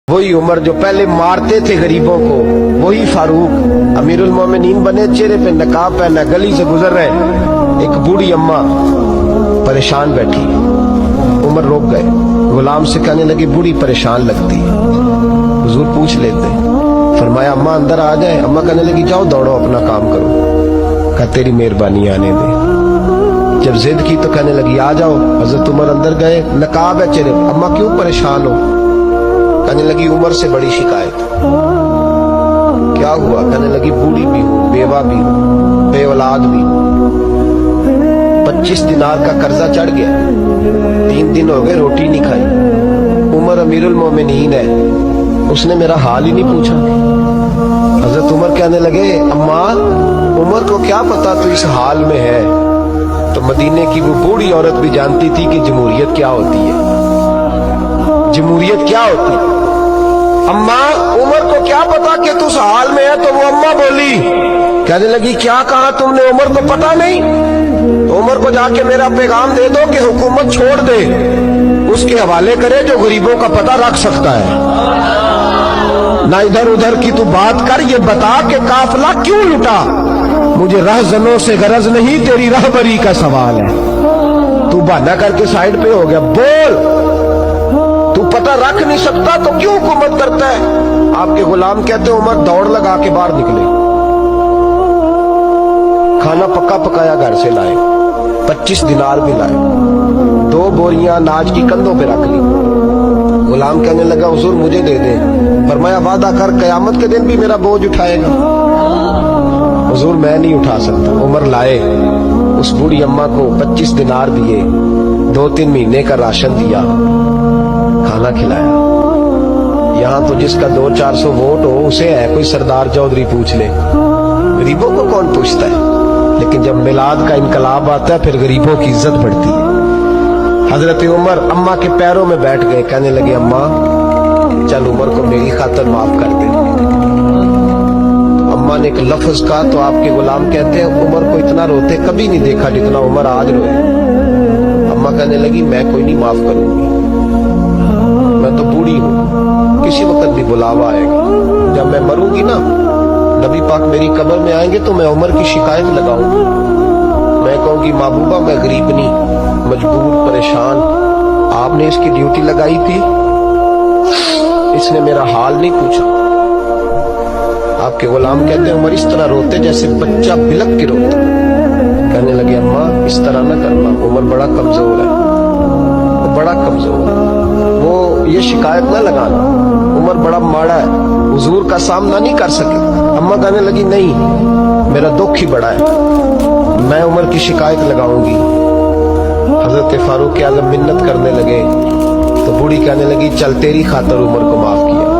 वही उमर जो पहले मारते थे गरीबों को, वही फारूक अमीरुल मोमिनीन बने, चेहरे पे नकाब पहना, गली से गुजर रहे, एक बूढ़ी अम्मा परेशान बैठी। उमर रोक गए, गुलाम से कहने लगी बूढ़ी परेशान लगती है, हुजूर पूछ लेते। फरमाया अम्मा अंदर आ जाए। अम्मा कहने लगी जाओ दौड़ो अपना काम करो। कहा तेरी मेहरबानी आने दे। जब जिद की तो कहने लगी आ जाओ। हजरत उमर अंदर गए, नकाब है चेहरे। अम्मा क्यों परेशान हो? कहने लगी उमर से बड़ी शिकायत। क्या हुआ? कहने लगी बूढ़ी भी हूँ, बेवा भी हूँ, बे औलाद भी हूँ, 25 दिनार का कर्जा चढ़ गया, 3 दिन हो गए रोटी नहीं खाई। उमर अमीरुल मोमिनीन है, उसने मेरा हाल ही नहीं पूछा। हजरत उमर कहने लगे अम्मा उमर को क्या पता तू इस हाल में है। तो मदीने की वो बूढ़ी औरत भी जानती थी कि जमहूरियत क्या होती है, जमहूरियत क्या होती है। अम्मा उमर को क्या पता कि तू उस हाल में है। तो वो अम्मा बोली, कहने लगी क्या कहा तुमने? उमर को पता नहीं? तो उमर को जाके मेरा पैगाम दे दो कि हुकूमत छोड़ दे, उसके हवाले करे जो गरीबों का पता रख सकता है। ना इधर उधर की तू बात कर, ये बता कि काफिला क्यों लुटा। मुझे रहजनों से गरज नहीं, तेरी रहबरी का सवाल है। तू बहाना करके साइड पे हो गया, बोल। तू पता रख नहीं सकता तो क्यों हुकूमत करता है? आपके गुलाम कहते उमर दौड़ लगा के बाहर निकले, खाना पक्का पकाया घर से लाए, 25 दिनार भी लाए, 2 बोरियां अनाज की कंधों पे रख ली। गुलाम कहने लगा हुजूर मुझे दे दे। फरमाया वादा कर कयामत के दिन भी मेरा बोझ उठाएगा। हुजूर मैं नहीं उठा सकता। उमर लाए, उस बूढ़ी अम्मा को 25 दिनार दिए, 2-3 महीने का राशन दिया, खाना खिलाया। यहाँ तो जिसका 200-400 वोट हो उसे है कोई सरदार चौधरी पूछ ले, गरीबों को कौन पूछता है। लेकिन जब मिलाद का इनकलाब आता है फिर गरीबों की इज्जत बढ़ती है। हजरत उमर अम्मा के पैरों में बैठ गए, कहने लगे अम्मा चल उमर को मेरी खातिर माफ कर दे। अम्मा ने एक लफ्ज कहा तो आपके गुलाम कहते हैं उमर को इतना रोते कभी नहीं देखा जितना उमर आज रोए। अम्मा कहने लगी मैं कोई नहीं माफ करूंगी, मैं तो बूढ़ी हूँ, किसी वक्त भी बुलावा आएगा। जब मैं मरूंगी ना, नबी पाक मेरी कब्र में आएंगे तो मैं उमर की शिकायत लगाऊंगी। मैं कहूंगी महबूबा मैं गरीब नहीं, मजबूर परेशान, आपने इसकी ड्यूटी लगाई थी, इसने मेरा हाल नहीं पूछा। आपके गुलाम कहते हैं उमर इस तरह रोते जैसे बच्चा बिलक के रोता। कहने लगे अम्मा इस तरह ना करना, उमर बड़ा कमजोर है, बड़ा कमजोर है, वो ये शिकायत ना लगाना, उमर बड़ा माड़ा है, हुजूर का सामना नहीं कर सके। अम्मा कहने लगी नहीं मेरा दुख ही बड़ा है, मैं उमर की शिकायत लगाऊंगी। हजरत फारूक आज़म मिन्नत करने लगे तो बूढ़ी कहने लगी चल तेरी खातर उमर को माफ किया।